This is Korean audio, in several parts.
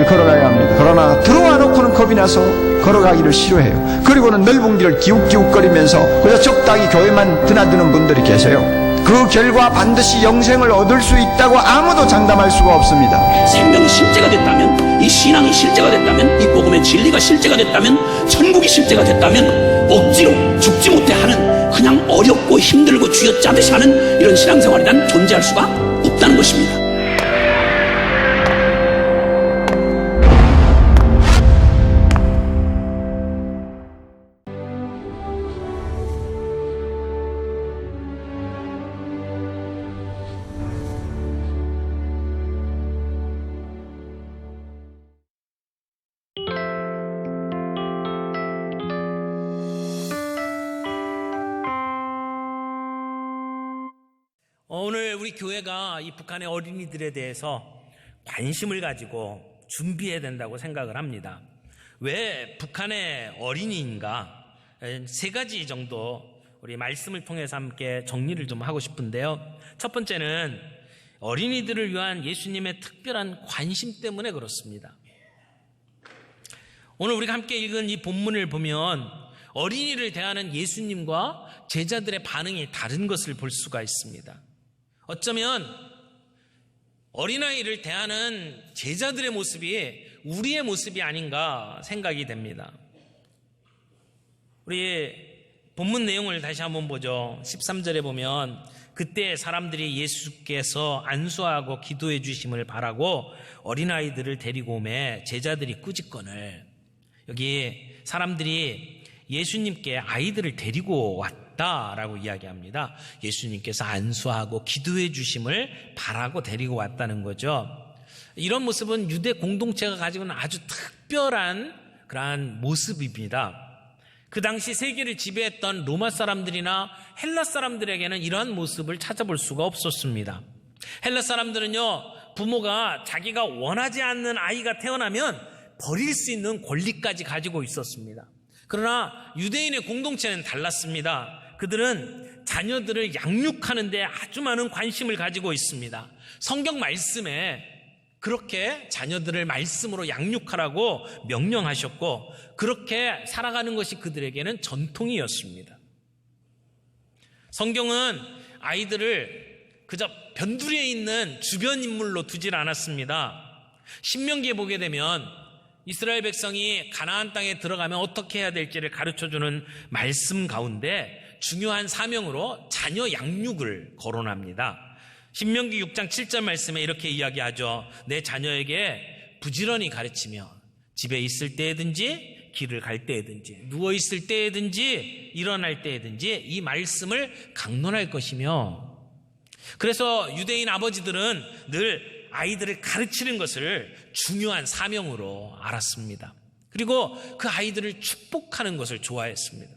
걸어가야 합니다. 그러나 들어와 놓고는 겁이 나서 걸어가기를 싫어해요. 그리고는 넓은 길을 기웃기웃거리면서 그저 적당히 교회만 드나드는 분들이 계세요. 그 결과 반드시 영생을 얻을 수 있다고 아무도 장담할 수가 없습니다. 생명이 실제가 됐다면, 이 신앙이 실제가 됐다면, 이 복음의 진리가 실제가 됐다면, 천국이 실제가 됐다면 억지로 죽지 못해 하는, 그냥 어렵고 힘들고 쥐어짜듯이 하는 이런 신앙생활이 난 존재할 수가 없다는 것입니다. 오늘 우리 교회가 이 북한의 어린이들에 대해서 관심을 가지고 준비해야 된다고 생각을 합니다. 왜 북한의 어린이인가? 세 가지 정도 우리 말씀을 통해서 함께 정리를 좀 하고 싶은데요. 첫 번째는 어린이들을 위한 예수님의 특별한 관심 때문에 그렇습니다. 오늘 우리가 함께 읽은 이 본문을 보면 어린이를 대하는 예수님과 제자들의 반응이 다른 것을 볼 수가 있습니다. 어쩌면 어린아이를 대하는 제자들의 모습이 우리의 모습이 아닌가 생각이 됩니다. 우리 본문 내용을 다시 한번 보죠. 13절에 보면 그때 사람들이 예수께서 안수하고 기도해 주심을 바라고 어린아이들을 데리고 오매 제자들이 꾸짖거늘. 여기 사람들이 예수님께 아이들을 데리고 왔다라고 이야기합니다. 예수님께서 안수하고 기도해 주심을 바라고 데리고 왔다는 거죠. 이런 모습은 유대 공동체가 가지고 있는 아주 특별한 그러한 모습입니다. 그 당시 세계를 지배했던 로마 사람들이나 헬라 사람들에게는 이러한 모습을 찾아볼 수가 없었습니다. 헬라 사람들은요, 부모가 자기가 원하지 않는 아이가 태어나면 버릴 수 있는 권리까지 가지고 있었습니다. 그러나 유대인의 공동체는 달랐습니다. 그들은 자녀들을 양육하는 데 아주 많은 관심을 가지고 있습니다. 성경 말씀에 그렇게 자녀들을 말씀으로 양육하라고 명령하셨고 그렇게 살아가는 것이 그들에게는 전통이었습니다. 성경은 아이들을 그저 변두리에 있는 주변 인물로 두질 않았습니다. 신명기에 보게 되면 이스라엘 백성이 가나안 땅에 들어가면 어떻게 해야 될지를 가르쳐주는 말씀 가운데 중요한 사명으로 자녀 양육을 거론합니다. 신명기 6장 7절 말씀에 이렇게 이야기하죠. 내 자녀에게 부지런히 가르치며 집에 있을 때든지 길을 갈 때든지 누워 있을 때든지 일어날 때든지 이 말씀을 강론할 것이며, 그래서 유대인 아버지들은 늘 아이들을 가르치는 것을 중요한 사명으로 알았습니다. 그리고 그 아이들을 축복하는 것을 좋아했습니다.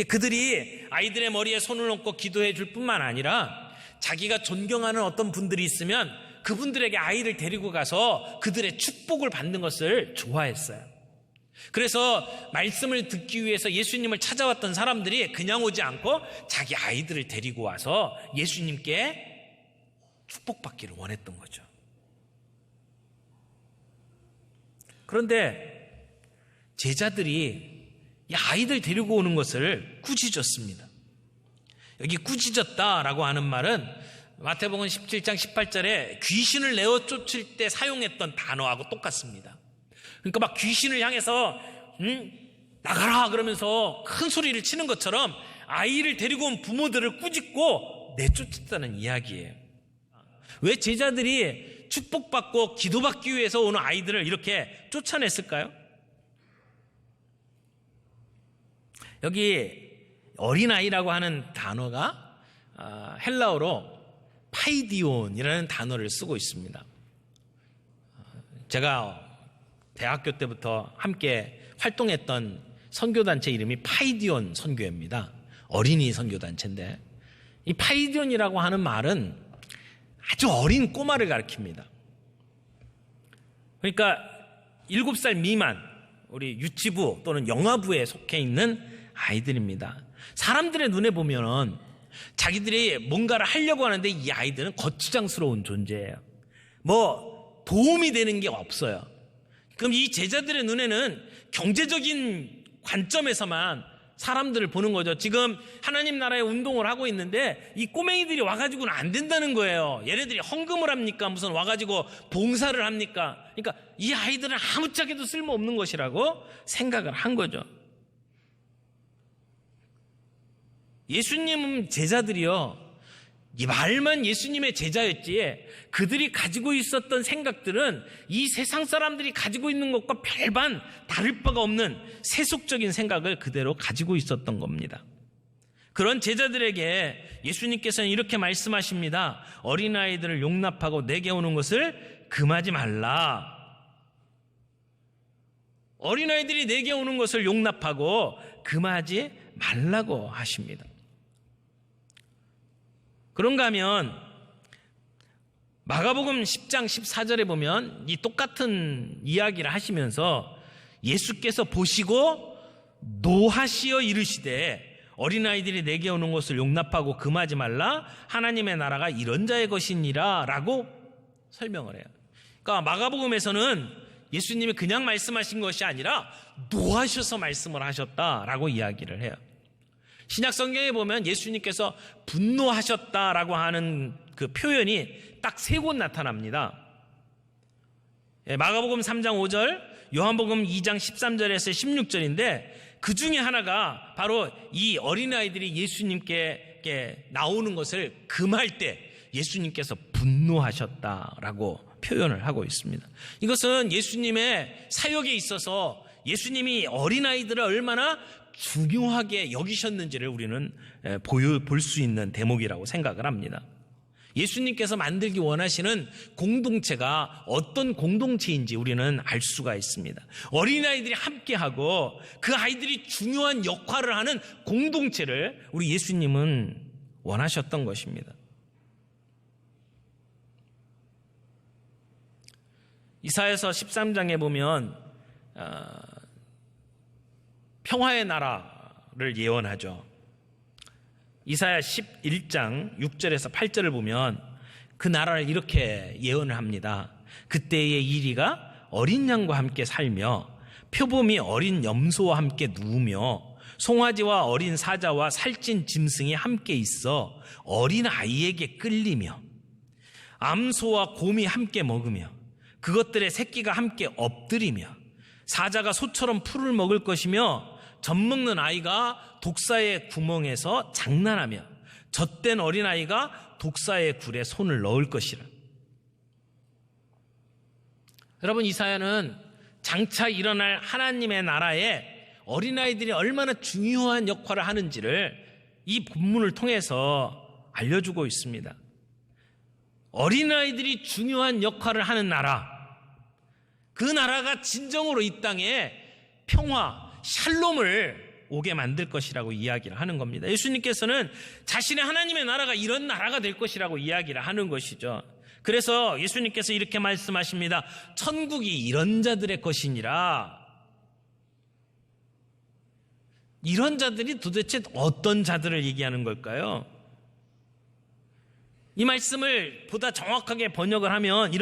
그들이 아이들의 머리에 손을 얹고 기도해 줄 뿐만 아니라 자기가 존경하는 어떤 분들이 있으면 그분들에게 아이를 데리고 가서 그들의 축복을 받는 것을 좋아했어요. 그래서 말씀을 듣기 위해서 예수님을 찾아왔던 사람들이 그냥 오지 않고 자기 아이들을 데리고 와서 예수님께 축복받기를 원했던 거죠. 그런데 제자들이 이 아이들 데리고 오는 것을 꾸짖었습니다. 여기 꾸짖었다라고 하는 말은 마태복음 17장 18절에 귀신을 내어 쫓을 때 사용했던 단어하고 똑같습니다. 그러니까 막 귀신을 향해서 나가라 그러면서 큰 소리를 치는 것처럼 아이를 데리고 온 부모들을 꾸짖고 내쫓았다는 이야기예요. 왜 제자들이 축복받고 기도받기 위해서 오는 아이들을 이렇게 쫓아냈을까요? 여기 어린아이라고 하는 단어가 헬라어로 파이디온이라는 단어를 쓰고 있습니다. 제가 대학교 때부터 함께 활동했던 선교단체 이름이 파이디온 선교회입니다. 어린이 선교단체인데 이 파이디온이라고 하는 말은 아주 어린 꼬마를 가리킵니다. 그러니까 7살 미만 우리 유치부 또는 영아부에 속해 있는 아이들입니다. 사람들의 눈에 보면 자기들이 뭔가를 하려고 하는데 이 아이들은 거추장스러운 존재예요. 뭐 도움이 되는 게 없어요. 그럼 이 제자들의 눈에는 경제적인 관점에서만 사람들을 보는 거죠. 지금 하나님 나라의 운동을 하고 있는데 이 꼬맹이들이 와가지고는 안 된다는 거예요. 얘네들이 헌금을 합니까? 무슨 와가지고 봉사를 합니까? 그러니까 이 아이들은 아무짝에도 쓸모없는 것이라고 생각을 한 거죠. 예수님 제자들이요, 이 말만 예수님의 제자였지 그들이 가지고 있었던 생각들은 이 세상 사람들이 가지고 있는 것과 별반 다를 바가 없는 세속적인 생각을 그대로 가지고 있었던 겁니다. 그런 제자들에게 예수님께서는 이렇게 말씀하십니다. 어린아이들을 용납하고 내게 오는 것을 금하지 말라. 어린아이들이 내게 오는 것을 용납하고 금하지 말라고 하십니다. 그런가 하면 마가복음 10장 14절에 보면 이 똑같은 이야기를 하시면서 예수께서 보시고 노하시어 이르시되 어린아이들이 내게 오는 것을 용납하고 금하지 말라. 하나님의 나라가 이런 자의 것이니라 라고 설명을 해요. 그러니까 마가복음에서는 예수님이 그냥 말씀하신 것이 아니라 노하셔서 말씀을 하셨다라고 이야기를 해요. 신약 성경에 보면 예수님께서 분노하셨다라고 하는 그 표현이 딱 3곳 나타납니다. 마가복음 3장 5절, 요한복음 2장 13절에서 16절인데 그 중에 하나가 바로 이 어린아이들이 예수님께 나오는 것을 금할 때 예수님께서 분노하셨다라고 표현을 하고 있습니다. 이것은 예수님의 사역에 있어서 예수님이 어린아이들을 얼마나 중요하게 여기셨는지를 우리는 볼 수 있는 대목이라고 생각을 합니다. 예수님께서 만들기 원하시는 공동체가 어떤 공동체인지 우리는 알 수가 있습니다. 어린아이들이 함께하고 그 아이들이 중요한 역할을 하는 공동체를 우리 예수님은 원하셨던 것입니다. 이사야서 13장에 보면 평화의 나라를 예언하죠. 이사야 11장 6절에서 8절을 보면 그 나라를 이렇게 예언을 합니다. 그때의 이리가 어린 양과 함께 살며 표범이 어린 염소와 함께 누우며 송아지와 어린 사자와 살찐 짐승이 함께 있어 어린 아이에게 끌리며 암소와 곰이 함께 먹으며 그것들의 새끼가 함께 엎드리며 사자가 소처럼 풀을 먹을 것이며 젖먹는 아이가 독사의 구멍에서 장난하며 젖된 어린아이가 독사의 굴에 손을 넣을 것이라. 여러분, 이사야는 장차 일어날 하나님의 나라에 어린아이들이 얼마나 중요한 역할을 하는지를 이 본문을 통해서 알려주고 있습니다. 어린아이들이 중요한 역할을 하는 나라, 그 나라가 진정으로 이 땅에 평화, 샬롬을 오게 만들 것이라고 이야기를 하는 겁니다. 예수님께서는 자신의 하나님의 나라가 이런 나라가 될 것이라고 이야기를 하는 것이죠. 그래서 예수님께서 이렇게 말씀하십니다. 천국이 이런 자들의 것이니라. 이런 자들이 도대체 어떤 자들을 얘기하는 걸까요? 이 말씀을 보다 정확하게 번역을 하면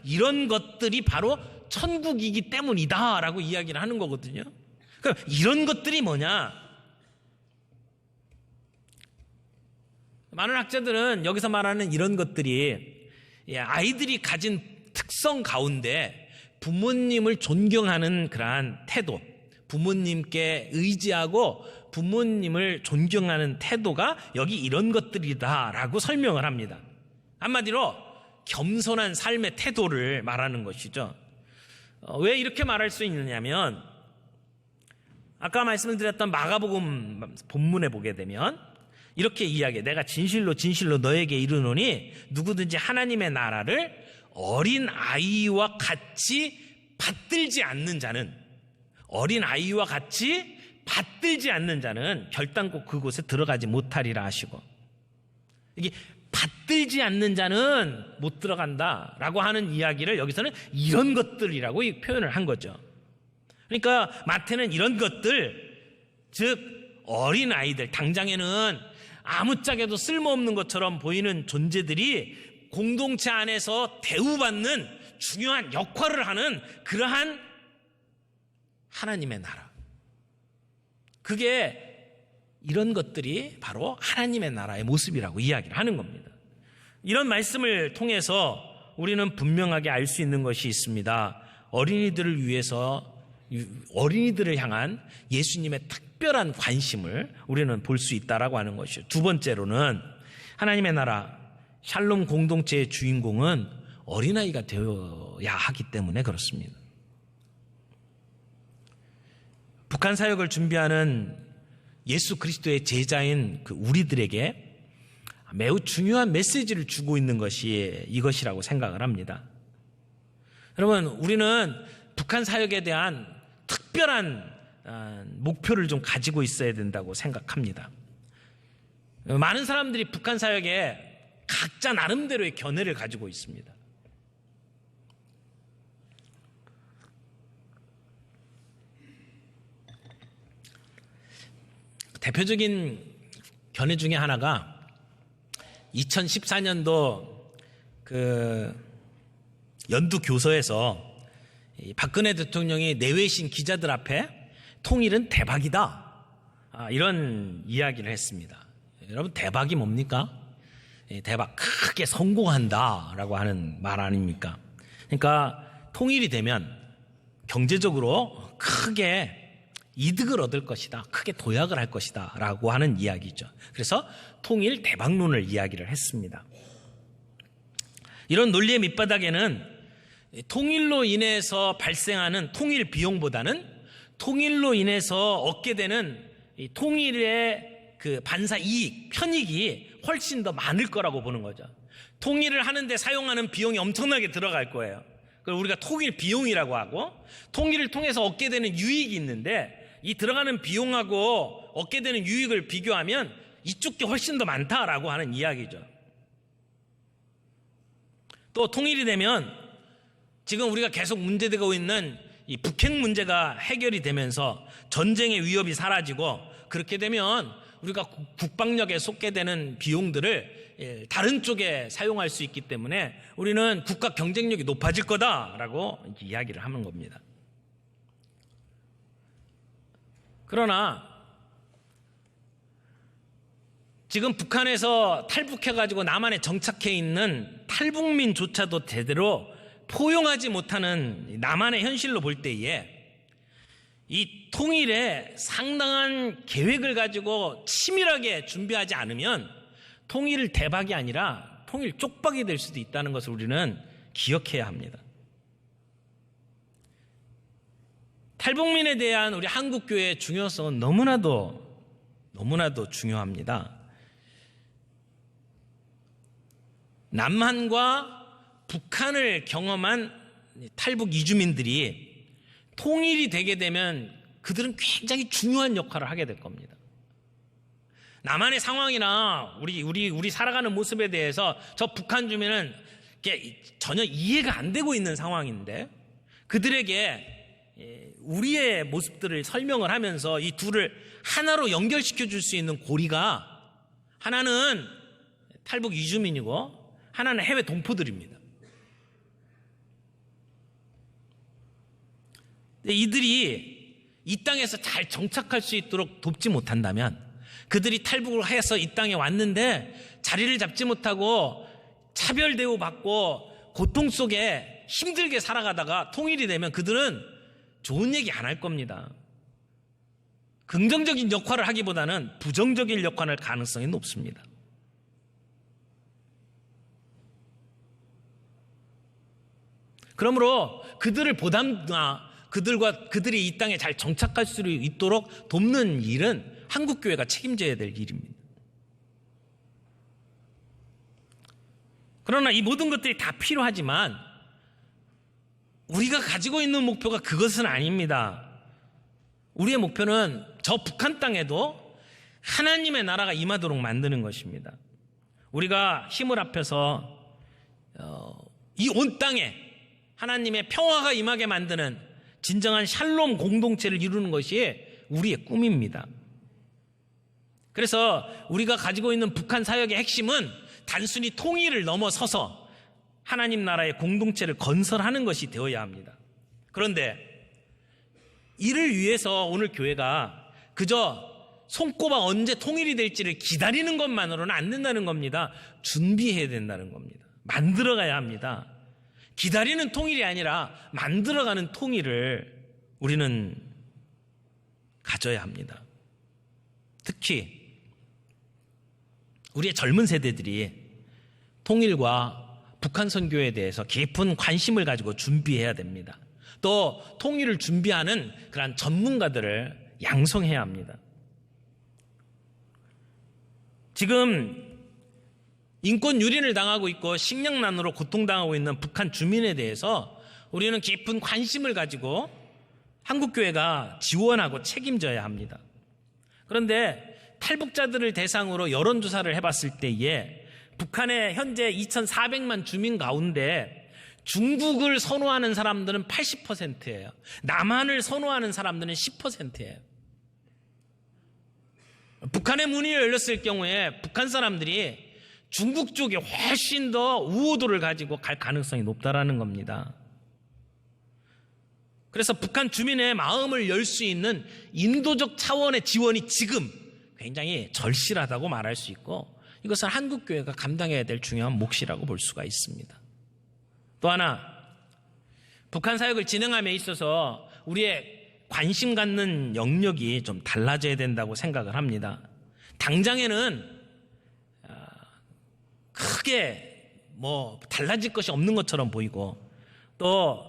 이런 것들이 바로 천국이기 때문이다 라고 이야기를 하는 거거든요. 그럼 이런 것들이 뭐냐? 많은 학자들은 여기서 말하는 이런 것들이 아이들이 가진 특성 가운데 부모님을 존경하는 그러한 태도, 부모님께 의지하고 부모님을 존경하는 태도가 여기 이런 것들이다라고 설명을 합니다. 한마디로 겸손한 삶의 태도를 말하는 것이죠. 왜 이렇게 말할 수 있느냐면 아까 말씀드렸던 마가복음 본문에 보게 되면 이렇게 이야기해. 내가 진실로 진실로 너에게 이르노니 누구든지 하나님의 나라를 어린 아이와 같이 받들지 않는 자는, 어린 아이와 같이 받들지 않는 자는 결단코 그곳에 들어가지 못하리라 하시고, 이게 받들지 않는 자는 못 들어간다라고 하는 이야기를 여기서는 이런 것들이라고 표현을 한 거죠. 그러니까 마태는 이런 것들, 즉 어린 아이들, 당장에는 아무짝에도 쓸모없는 것처럼 보이는 존재들이 공동체 안에서 대우받는 중요한 역할을 하는 그러한 하나님의 나라. 그게 이런 것들이 바로 하나님의 나라의 모습이라고 이야기를 하는 겁니다. 이런 말씀을 통해서 우리는 분명하게 알 수 있는 것이 있습니다. 어린이들을 위해서, 어린이들을 향한 예수님의 특별한 관심을 우리는 볼 수 있다라고 하는 것이죠. 두 번째로는 하나님의 나라, 샬롬 공동체의 주인공은 어린아이가 되어야 하기 때문에 그렇습니다. 북한 사역을 준비하는 예수 그리스도의 제자인 그 우리들에게 매우 중요한 메시지를 주고 있는 것이 이것이라고 생각을 합니다. 여러분, 우리는 북한 사역에 대한 특별한 목표를 좀 가지고 있어야 된다고 생각합니다. 많은 사람들이 북한 사역에 각자 나름대로의 견해를 가지고 있습니다. 대표적인 견해 중에 하나가 2014년도 그 연두 교서에서 박근혜 대통령이 내외신 기자들 앞에 통일은 대박이다, 이런 이야기를 했습니다. 여러분, 대박이 뭡니까? 대박, 크게 성공한다라고 하는 말 아닙니까? 그러니까 통일이 되면 경제적으로 크게 이득을 얻을 것이다, 크게 도약을 할 것이다 라고 하는 이야기죠. 그래서 통일 대박론을 이야기를 했습니다. 이런 논리의 밑바닥에는 통일로 인해서 발생하는 통일 비용보다는 통일로 인해서 얻게 되는 통일의 그 반사 이익, 편익이 훨씬 더 많을 거라고 보는 거죠. 통일을 하는데 사용하는 비용이 엄청나게 들어갈 거예요. 그걸 우리가 통일 비용이라고 하고, 통일을 통해서 얻게 되는 유익이 있는데 이 들어가는 비용하고 얻게 되는 유익을 비교하면 이쪽 게 훨씬 더 많다라고 하는 이야기죠. 또 통일이 되면 지금 우리가 계속 문제되고 있는 이 북핵 문제가 해결이 되면서 전쟁의 위협이 사라지고, 그렇게 되면 우리가 국방력에 쏟게 되는 비용들을 다른 쪽에 사용할 수 있기 때문에 우리는 국가 경쟁력이 높아질 거다라고 이야기를 하는 겁니다. 그러나 지금 북한에서 탈북해가지고 남한에 정착해 있는 탈북민조차도 제대로 포용하지 못하는 남한의 현실로 볼 때에 이 통일에 상당한 계획을 가지고 치밀하게 준비하지 않으면 통일 대박이 아니라 통일 쪽박이 될 수도 있다는 것을 우리는 기억해야 합니다. 탈북민에 대한 우리 한국교회의 중요성은 너무나도 중요합니다. 남한과 북한을 경험한 탈북 이주민들이 통일이 되게 되면 그들은 굉장히 중요한 역할을 하게 될 겁니다. 남한의 상황이나 우리 살아가는 모습에 대해서 저 북한 주민은 전혀 이해가 안 되고 있는 상황인데, 그들에게 우리의 모습들을 설명을 하면서 이 둘을 하나로 연결시켜 줄 수 있는 고리가, 하나는 탈북 이주민이고 하나는 해외 동포들입니다. 이들이 이 땅에서 잘 정착할 수 있도록 돕지 못한다면, 그들이 탈북을 해서 이 땅에 왔는데 자리를 잡지 못하고 차별 대우받고 고통 속에 힘들게 살아가다가 통일이 되면 그들은 좋은 얘기 안 할 겁니다. 긍정적인 역할을 하기보다는 부정적인 역할을 할 가능성이 높습니다. 그러므로 그들을 그들이 이 땅에 잘 정착할 수 있도록 돕는 일은 한국교회가 책임져야 될 일입니다. 그러나 이 모든 것들이 다 필요하지만 우리가 가지고 있는 목표가 그것은 아닙니다. 우리의 목표는 저 북한 땅에도 하나님의 나라가 임하도록 만드는 것입니다. 우리가 힘을 합해서 이 온 땅에 하나님의 평화가 임하게 만드는 진정한 샬롬 공동체를 이루는 것이 우리의 꿈입니다. 그래서 우리가 가지고 있는 북한 사역의 핵심은 단순히 통일을 넘어서서 하나님 나라의 공동체를 건설하는 것이 되어야 합니다. 그런데 이를 위해서 오늘 교회가 그저 손꼽아 언제 통일이 될지를 기다리는 것만으로는 안 된다는 겁니다. 준비해야 된다는 겁니다. 만들어가야 합니다. 기다리는 통일이 아니라 만들어가는 통일을 우리는 가져야 합니다. 특히 우리의 젊은 세대들이 통일과 북한 선교에 대해서 깊은 관심을 가지고 준비해야 됩니다. 또 통일을 준비하는 그런 전문가들을 양성해야 합니다. 지금 인권 유린을 당하고 있고 식량난으로 고통당하고 있는 북한 주민에 대해서 우리는 깊은 관심을 가지고 한국교회가 지원하고 책임져야 합니다. 그런데 탈북자들을 대상으로 여론조사를 해봤을 때에 북한의 현재 2,400만 주민 가운데 중국을 선호하는 사람들은 80%예요. 남한을 선호하는 사람들은 10%예요. 북한의 문이 열렸을 경우에 북한 사람들이 중국 쪽에 훨씬 더 우호도를 가지고 갈 가능성이 높다라는 겁니다. 그래서 북한 주민의 마음을 열 수 있는 인도적 차원의 지원이 지금 굉장히 절실하다고 말할 수 있고 이것은 한국교회가 감당해야 될 중요한 몫이라고 볼 수가 있습니다. 또 하나, 북한 사역을 진행함에 있어서 우리의 관심 갖는 영역이 좀 달라져야 된다고 생각을 합니다. 당장에는 크게 달라질 것이 없는 것처럼 보이고 또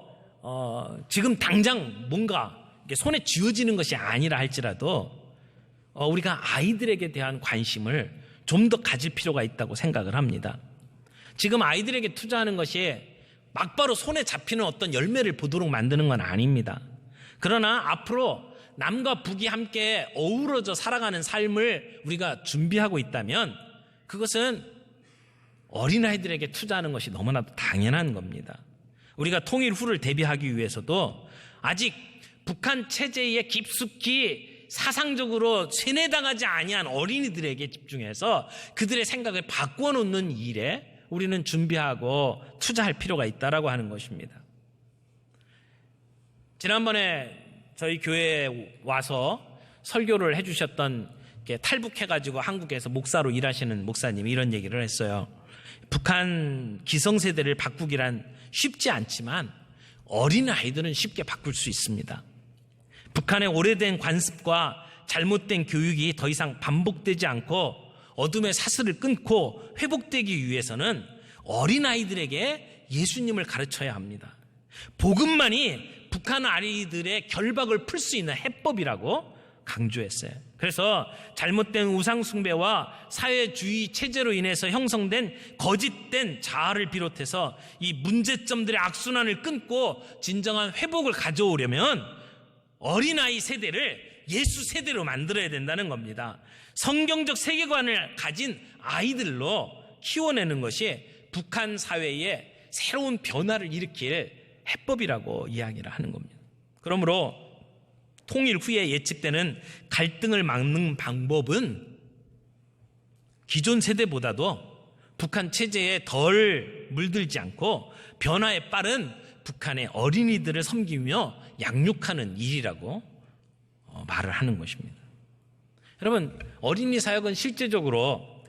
지금 당장 뭔가 손에 쥐어지는 것이 아니라 할지라도 우리가 아이들에게 대한 관심을 좀 더 가질 필요가 있다고 생각을 합니다. 지금 아이들에게 투자하는 것이 막바로 손에 잡히는 어떤 열매를 보도록 만드는 건 아닙니다. 그러나 앞으로 남과 북이 함께 어우러져 살아가는 삶을 우리가 준비하고 있다면 그것은 어린아이들에게 투자하는 것이 너무나도 당연한 겁니다. 우리가 통일 후를 대비하기 위해서도 아직 북한 체제에 깊숙이 사상적으로 세뇌당하지 아니한 어린이들에게 집중해서 그들의 생각을 바꾸어 놓는 일에 우리는 준비하고 투자할 필요가 있다라고 하는 것입니다. 지난번에 저희 교회에 와서 설교를 해주셨던 탈북해가지고 한국에서 목사로 일하시는 목사님이 이런 얘기를 했어요. 북한 기성세대를 바꾸기란 쉽지 않지만 어린아이들은 쉽게 바꿀 수 있습니다. 북한의 오래된 관습과 잘못된 교육이 더 이상 반복되지 않고 어둠의 사슬을 끊고 회복되기 위해서는 어린아이들에게 예수님을 가르쳐야 합니다. 복음만이 북한 아이들의 결박을 풀 수 있는 해법이라고 강조했어요. 그래서 잘못된 우상숭배와 사회주의 체제로 인해서 형성된 거짓된 자아를 비롯해서 이 문제점들의 악순환을 끊고 진정한 회복을 가져오려면 어린아이 세대를 예수 세대로 만들어야 된다는 겁니다. 성경적 세계관을 가진 아이들로 키워내는 것이 북한 사회에 새로운 변화를 일으킬 해법이라고 이야기를 하는 겁니다. 그러므로 통일 후에 예측되는 갈등을 막는 방법은 기존 세대보다도 북한 체제에 덜 물들지 않고 변화에 빠른 북한의 어린이들을 섬기며 양육하는 일이라고 말을 하는 것입니다. 여러분, 어린이 사역은 실제적으로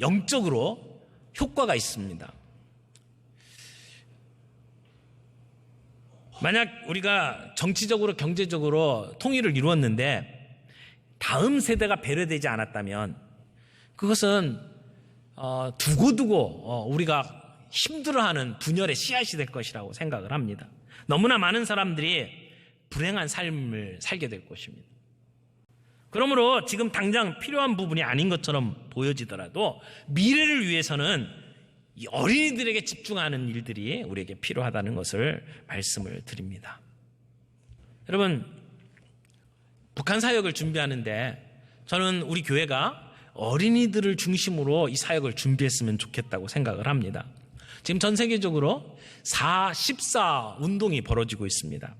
영적으로 효과가 있습니다. 만약 우리가 정치적으로 경제적으로 통일을 이루었는데 다음 세대가 배려되지 않았다면 그것은 두고두고 우리가 힘들어하는 분열의 씨앗이 될 것이라고 생각을 합니다. 너무나 많은 사람들이 불행한 삶을 살게 될 것입니다. 그러므로 지금 당장 필요한 부분이 아닌 것처럼 보여지더라도 미래를 위해서는 이 어린이들에게 집중하는 일들이 우리에게 필요하다는 것을 말씀을 드립니다. 여러분, 북한 사역을 준비하는데 저는 우리 교회가 어린이들을 중심으로 이 사역을 준비했으면 좋겠다고 생각을 합니다. 지금 전 세계적으로 14 운동이 벌어지고 있습니다.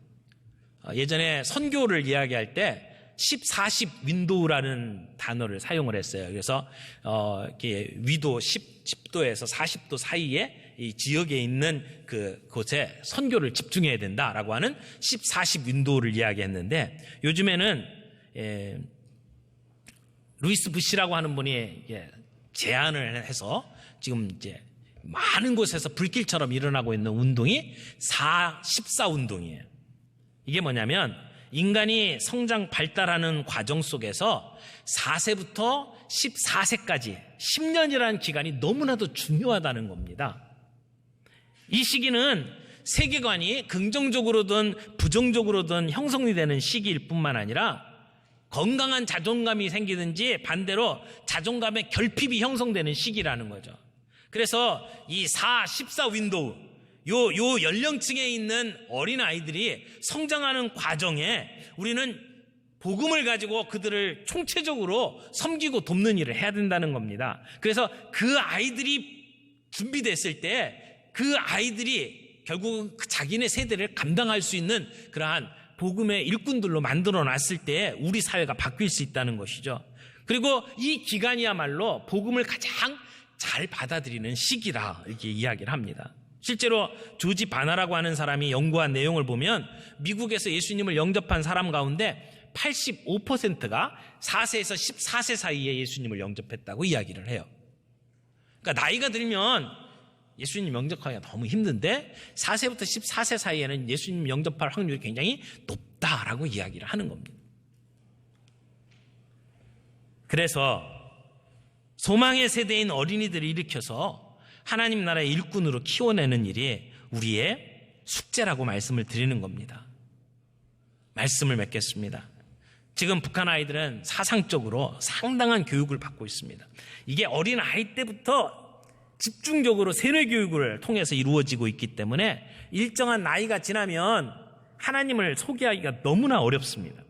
예전에 선교를 이야기할 때 10-40 윈도우라는 단어를 사용을 했어요. 그래서 이렇게 위도 10도에서 40도 사이에 이 지역에 있는 그곳에 선교를 집중해야 된다라고 하는 10-40 윈도우를 이야기했는데, 요즘에는 루이스 부시라고 하는 분이 제안을 해서 지금 이제 많은 곳에서 불길처럼 일어나고 있는 운동이 14 운동이에요. 이게 뭐냐면, 인간이 성장 발달하는 과정 속에서 4세부터 14세까지 10년이라는 기간이 너무나도 중요하다는 겁니다. 이 시기는 세계관이 긍정적으로든 부정적으로든 형성이 되는 시기일 뿐만 아니라 건강한 자존감이 생기든지 반대로 자존감의 결핍이 형성되는 시기라는 거죠. 그래서 이 14 윈도우, 요 연령층에 있는 어린아이들이 성장하는 과정에 우리는 복음을 가지고 그들을 총체적으로 섬기고 돕는 일을 해야 된다는 겁니다. 그래서 그 아이들이 준비됐을 때 그 아이들이 결국 자기네 세대를 감당할 수 있는 그러한 복음의 일꾼들로 만들어 놨을 때 우리 사회가 바뀔 수 있다는 것이죠. 그리고 이 기간이야말로 복음을 가장 잘 받아들이는 시기라 이렇게 이야기를 합니다. 실제로 조지 바나라고 하는 사람이 연구한 내용을 보면 미국에서 예수님을 영접한 사람 가운데 85%가 4세에서 14세 사이에 예수님을 영접했다고 이야기를 해요. 그러니까 나이가 들면 예수님 영접하기가 너무 힘든데 4세부터 14세 사이에는 예수님 영접할 확률이 굉장히 높다라고 이야기를 하는 겁니다. 그래서 소망의 세대인 어린이들을 일으켜서 하나님 나라의 일꾼으로 키워내는 일이 우리의 숙제라고 말씀을 드리는 겁니다. 말씀을 맺겠습니다. 지금 북한 아이들은 사상적으로 상당한 교육을 받고 있습니다. 이게 어린 아이 때부터 집중적으로 세뇌 교육을 통해서 이루어지고 있기 때문에 일정한 나이가 지나면 하나님을 소개하기가 너무나 어렵습니다.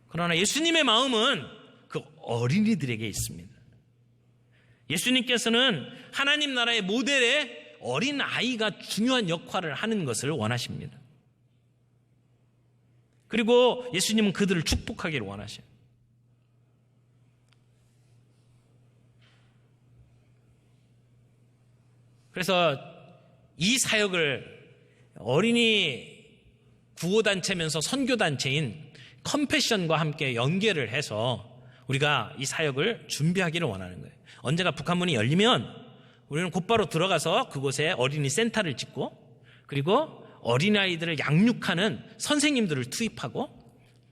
그러나 예수님의 마음은 그 어린이들에게 있습니다. 예수님께서는 하나님 나라의 모델에 어린 아이가 중요한 역할을 하는 것을 원하십니다. 그리고 예수님은 그들을 축복하기를 원하셔요. 그래서 이 사역을 어린이 구호단체면서 선교단체인 컴패션과 함께 연계를 해서 우리가 이 사역을 준비하기를 원하는 거예요. 언제가 북한문이 열리면 우리는 곧바로 들어가서 그곳에 어린이 센터를 짓고 그리고 어린아이들을 양육하는 선생님들을 투입하고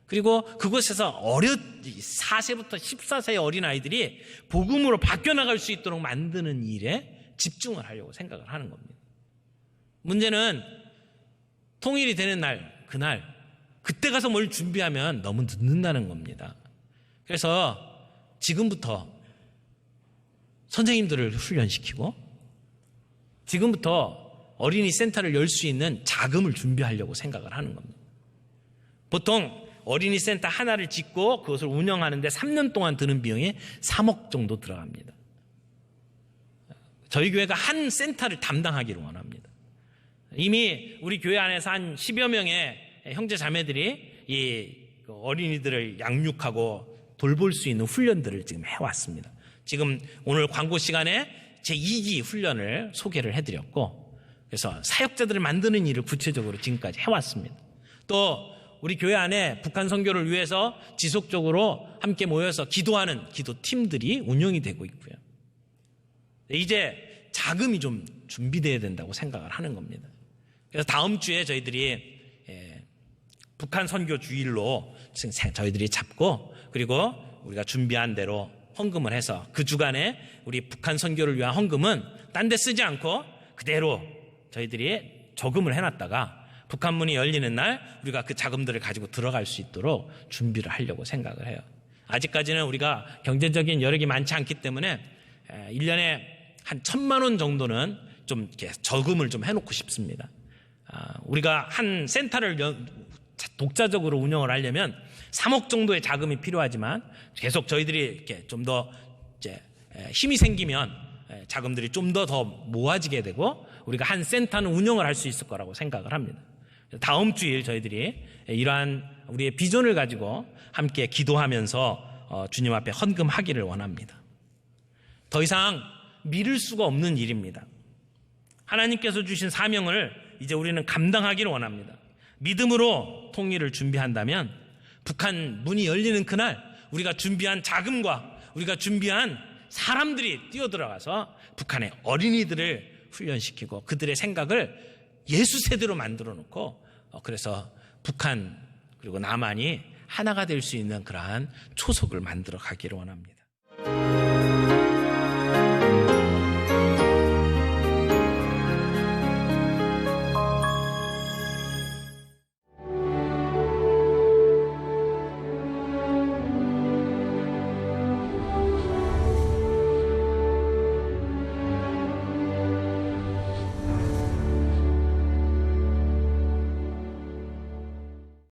그리고 그곳에서 4세부터 14세의 어린아이들이 복음으로 바뀌어나갈 수 있도록 만드는 일에 집중을 하려고 생각을 하는 겁니다. 문제는 통일이 되는 날, 그날, 그때 가서 뭘 준비하면 너무 늦는다는 겁니다. 그래서 지금부터 선생님들을 훈련시키고 지금부터 어린이 센터를 열 수 있는 자금을 준비하려고 생각을 하는 겁니다. 보통 어린이 센터 하나를 짓고 그것을 운영하는데 3년 동안 드는 비용이 3억 정도 들어갑니다. 저희 교회가 한 센터를 담당하기를 원합니다. 이미 우리 교회 안에서 한 10여 명의 형제 자매들이 이 어린이들을 양육하고 돌볼 수 있는 훈련들을 지금 해왔습니다. 지금 오늘 광고 시간에 제2기 훈련을 소개를 해드렸고 그래서 사역자들을 만드는 일을 구체적으로 지금까지 해왔습니다. 또 우리 교회 안에 북한 선교를 위해서 지속적으로 함께 모여서 기도하는 기도팀들이 운영이 되고 있고요. 이제 자금이 좀 준비되어야 된다고 생각을 하는 겁니다. 그래서 다음 주에 저희들이 북한 선교 주일로 저희들이 잡고 그리고 우리가 준비한 대로 헌금을 해서 그 주간에 우리 북한 선교를 위한 헌금은 딴 데 쓰지 않고 그대로 저희들이 저금을 해놨다가 북한 문이 열리는 날 우리가 그 자금들을 가지고 들어갈 수 있도록 준비를 하려고 생각을 해요. 아직까지는 우리가 경제적인 여력이 많지 않기 때문에 1년에 한 1,000만 원 정도는 좀 이렇게 저금을 좀 해놓고 싶습니다. 우리가 한 센터를 독자적으로 운영을 하려면 3억 정도의 자금이 필요하지만 계속 저희들이 이렇게 좀 더 힘이 생기면 자금들이 좀 더 모아지게 되고 우리가 한 센터는 운영을 할 수 있을 거라고 생각을 합니다. 다음 주일 저희들이 이러한 우리의 비전을 가지고 함께 기도하면서 주님 앞에 헌금하기를 원합니다. 더 이상 미룰 수가 없는 일입니다. 하나님께서 주신 사명을 이제 우리는 감당하기를 원합니다. 믿음으로 통일을 준비한다면 북한 문이 열리는 그날 우리가 준비한 자금과 우리가 준비한 사람들이 뛰어들어가서 북한의 어린이들을 훈련시키고 그들의 생각을 예수 세대로 만들어 놓고 그래서 북한 그리고 남한이 하나가 될 수 있는 그러한 초석을 만들어 가기를 원합니다.